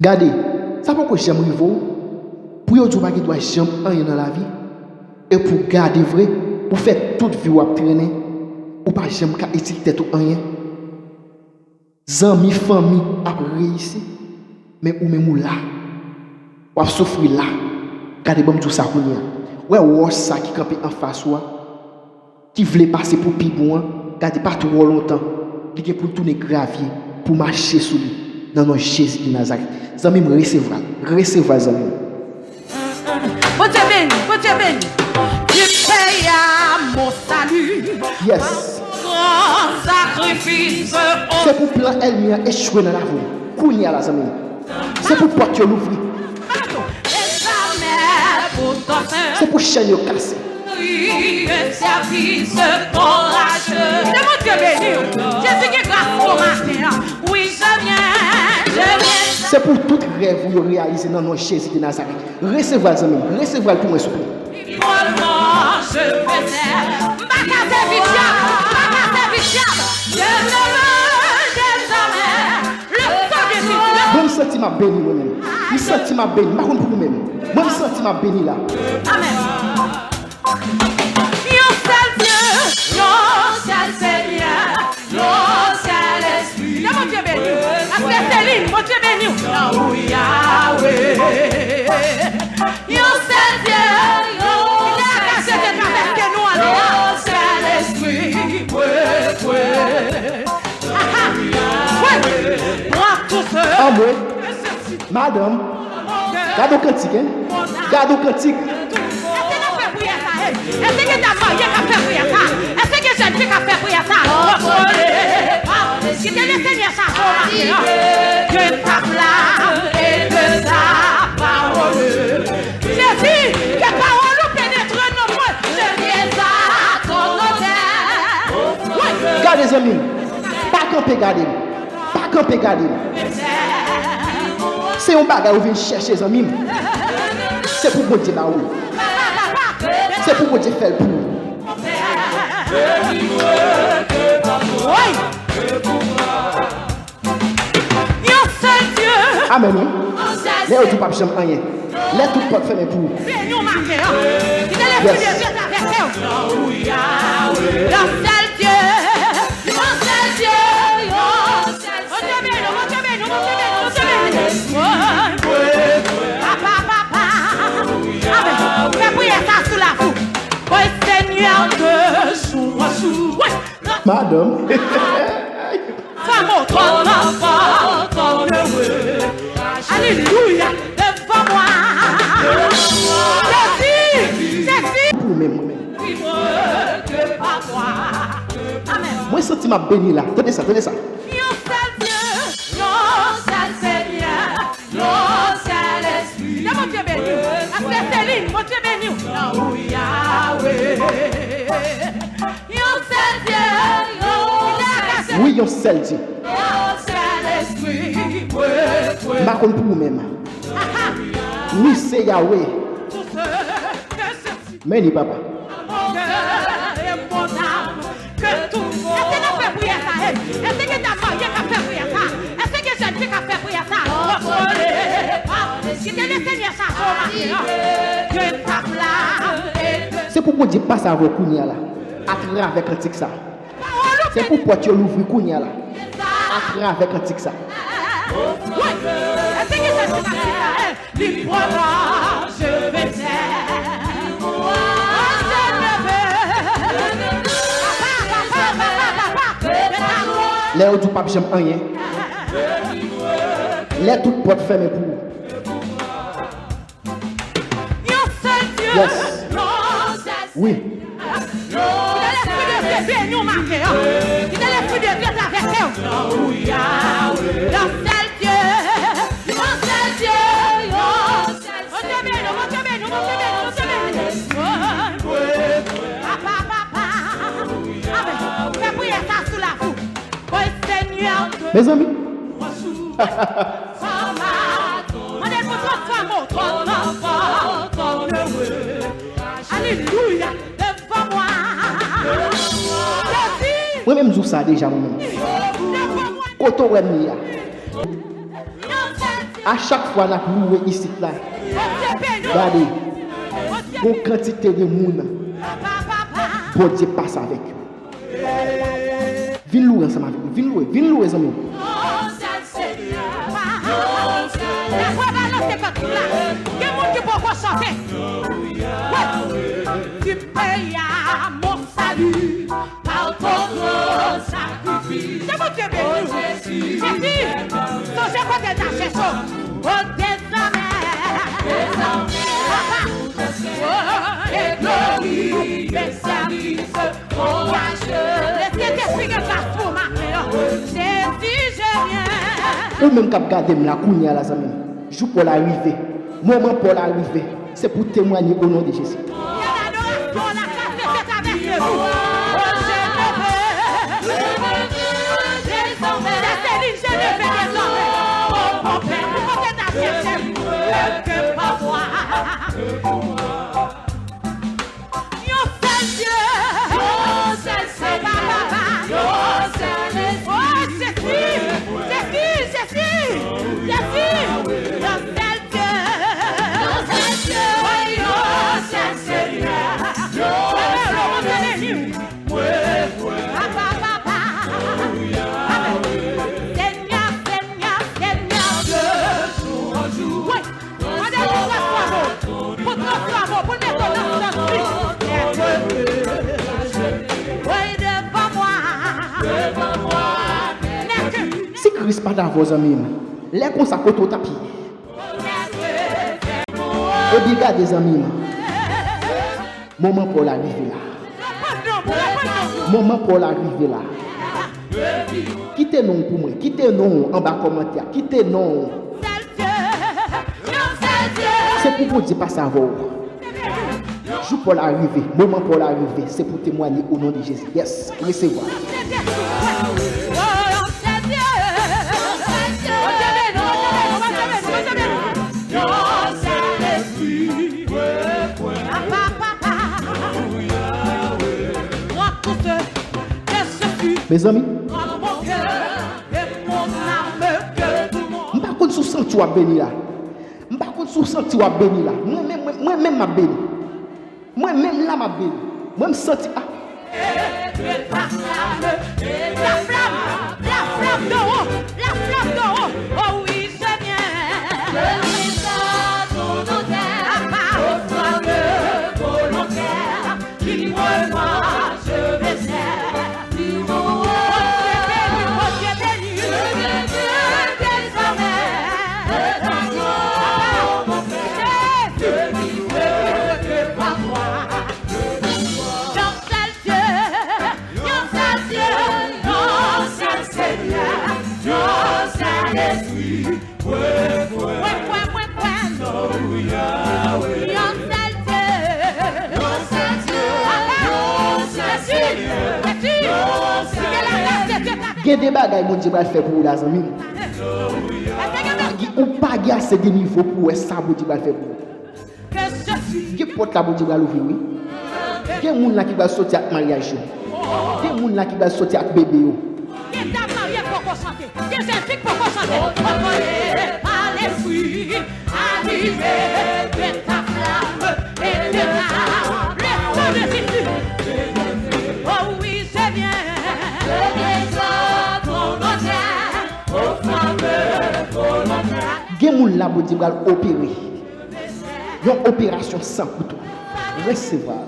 Regardez, ça pourquoi j'aime rivo pour yo pas qui doit jamais rien dans la vie et pour garder vrai, pour faire toute vie ou traîner ou pas jamais ka étiqueter tout rien. Zami famille a réussi mais ou même là ou souffrir là. Regardez bon tout ça kounya. Ouais ça qui campé en face ou qui voulait passer pour pibon, regardez pas trop longtemps. Il est pour tourner gravier pour marcher sous lui dans notre Jésus de Nazareth. Zami me recevoir zami. Bon Dieu béni. Tu payes à mon salut. Yes. Grand sacrifice. C'est pour plan elle a échoué dans la vie. Kounya la zami. C'est pour porte l'ouvrir. C'est pour chaîne yo casser. Service courageux. C'est mon Dieu béni. Jésus qui est grâce au matin. Oui, je viens. C'est pour tout rêve que vous réalisez dans notre Jésus de Nazareth. Recevez les amis, recevez pour moi s'il vous plaît. Je faisais je me sens ma béni moi-même. Je me sens ma béni. Je ne pour vous-même. Moi, je me sens ma béni là. Amen. Yon seul Dieu, yon seul Seigneur, yon seul Esprit. C'est mon Dieu béni. Après Céline, mon Dieu béni. Yahweh. Yon seul Dieu, yon seul Esprit. Ah moi, madame, garde au cantique, hein? Garde au cantique. Est-ce que ta mariée a fait pour ça? Est-ce que jeune fille a fait pour ça? Si tu le Seigneur ça, que ta flamme et que ta parole. Jésus, que parole pénètre nos mots. Je viens à ton honneur. Gardez les amis. Pas camper, gardez. Pas camper, gardez. C'est un bagage où vous venez chercher les amis. C'est pour vous dire où. C'est pour vous dire faire pour. Amen. Les autres pas jamais rien. Les tout pas faire pour. Madame. Alléluia, devant moi. Pour même. Moi, je sens ma béni là. Tenez ça. Yon seul Dieu, yon seul Seigneur, yon seul Esprit. C'est mon Dieu béni. Après Céline, mon Dieu béni. Yahweh. Yon seul Dieu, oui, yon seul Dieu. yon seul Esprit. Ma compte pour vous-même. Oui, c'est Yahweh. Mais ni papa. Que tout est-ce que fait pour ça? Est-ce que ta mariée a fait pour ça? Est-ce que jeune fille a fait pour ça? Si tu le Seigneur ça, que ta flamme. C'est pour vous dire pas ça avec Kounia là. À travers avec cantique ça. C'est pour porter l'ouvrir Kounia là. À travers avec cantique ça. Oui. Est-ce que jeune fille a fait ça? Libre-moi, je vais taire. Les autres pas jamais rien. Les toutes portes fermées pour vous. Yes. Oui. Mes amis. Alléluia, devant moi. Moi-même, je ça déjà moi-même. Quand on est À chaque fois qu'on a loué ici là, regardez, une quantité de monde, bon Dieu passe avec eux. Viens louer ensemble avec nous, viens louer ensemble. Tu payes à mon salut par ton gros sacrifice. C'est mon Dieu béni. Jésus, ton Dieu côté d'achète. Oh, et glorie, des services, courageux. Laissez t'expliquer ça pour ma créole. Jésus, je viens. Ou même quand regarder la kounia là, zami. Joue pour l'arrivée. Moment pour l'arrivée. C'est pour témoigner au nom de Jésus. Si Christ pas dans vos amis, les consacrés au tapis. Et bien, regardez des amis. Moment pour l'arrivée là. Moment pour l'arrivée là. Quittez-nous pour moi. Quittez-nous en bas commentaire. Quittez-nous. C'est pour vous dire pas savoir. Jour pour l'arrivée. Moment pour l'arrivée. C'est pour témoigner au nom de Jésus. Yes. Recevoir. Mes amis, je ne sais pas si tu as béni là. Je ne sais pas si tu as béni là. Moi-même, je béni. Moi-même, là, je béni. Moi, je sens. La flamme de haut, oh oui, je viens. Je vis à ton hôtel, au fameux volontaire, qui me voit, je vais faire. Il y a des bagages que je vais faire pour vous, les amis. Ou pas y a assez de niveau pour ça que je vais faire pour vous. Il y a porte là que je vais l'ouvrir, oui. Il y a des gens qui vont sortir avec mariage. Il y a des gens qui vont sortir avec bébé. Il y a des mariés pour chanter. Il y a des filles pour chanter. Par les fruits, arrivés de ta flamme et de ta flamme de Jésus. Oh oui, je viens. Je descends ton hôtel au fameux volontaire. Il y a des gens qui vont opérer. Il y a une opération sans couteau. Recevoir.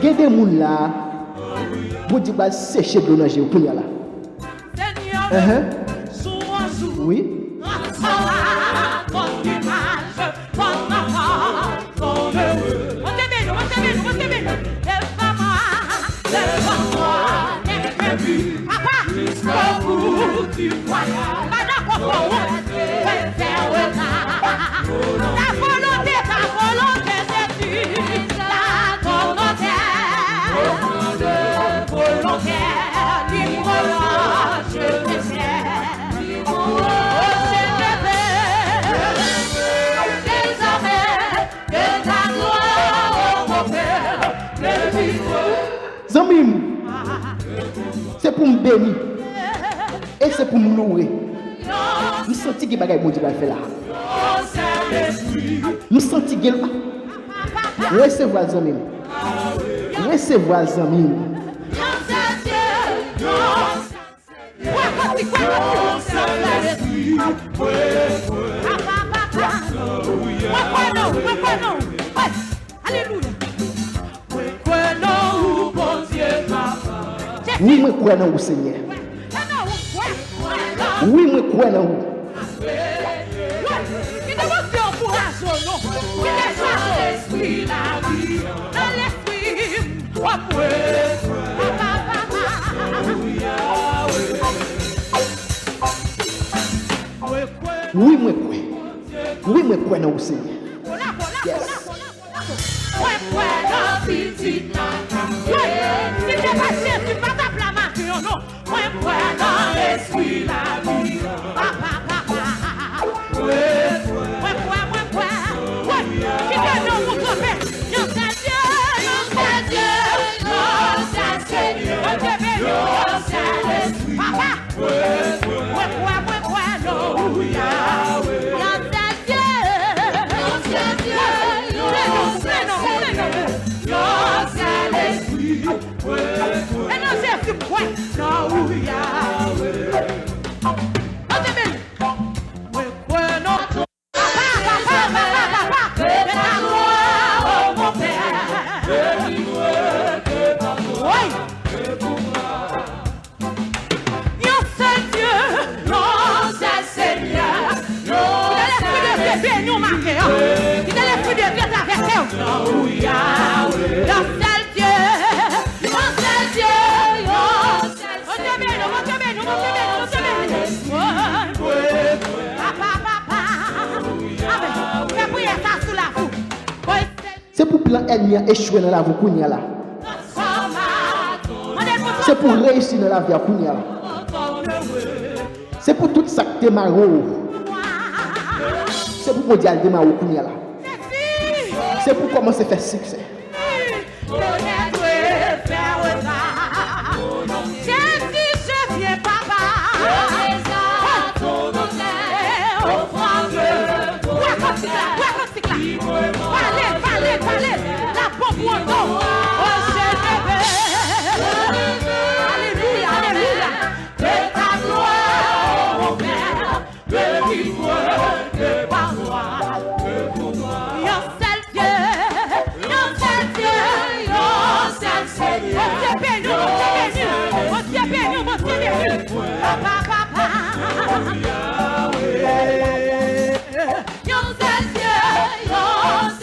Il y a des gens là, pour dire que c'est sécher de l'ange pour y aller. Oui. pour me bénir. Et c'est pour me louer. Je sens que bagay bon Dieu va faire là. Je sens que recevoir les amis. Recevoir les amis. Oui, moi crois dans vous Seigneur. Oui, moi crois dans vous. Oui, moi crois. Oui, moi crois dans vous Seigneur. Yes. C'est pour plan ennemi échouer dans la vie kounya là. C'est pour réussir dans la vie kounya là. C'est pour tout ça que maro. C'est pour mondial de maro kounya là. C'est pour commencer à faire succès.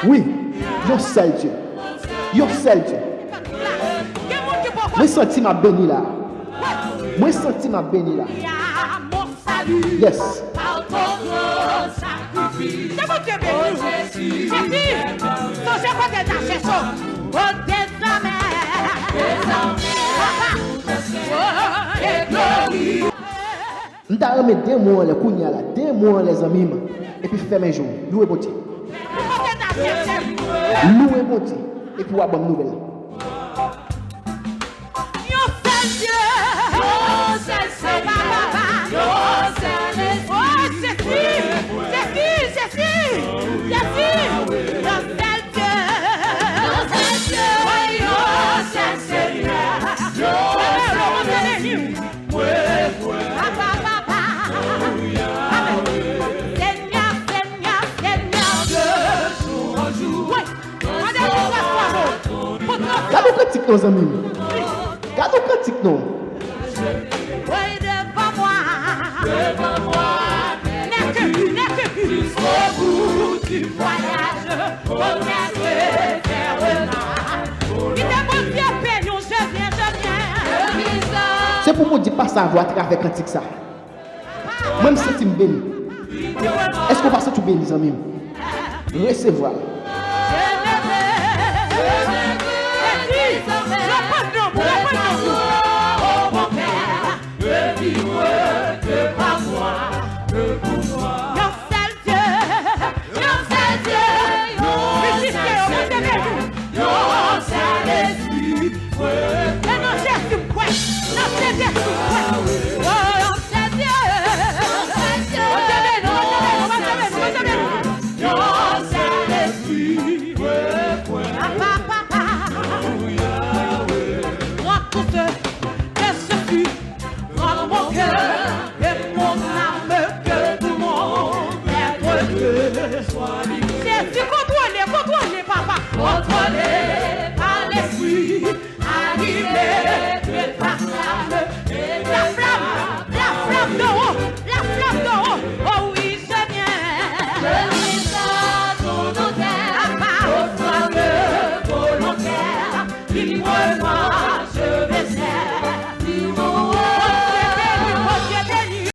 Oui, yo seul Dieu. Yo seul Dieu. Moi senti ma béni là. Moi senti ma béni là. Yes. C'est bon Dieu béni. C'est quoi de ta cherche? On t'a remis 2 mois les kounya là, 2 mois les amis et puis ferme un jour. Louez bon Dieu. Louez bon Dieu et puis avoir bonne nouvelle. Gardez le cantique nos amis. Gardez le cantique non. Devant moi, n'est que jusqu'au bout du voyage, remettre éternellement. Il est bon Dieu béni, je viens. C'est pour me dire pas savoir à travers cantique ça. Même si tu me bénis. Est-ce qu'on va se tout bénir les amis? Recevoir. Yes. sois bien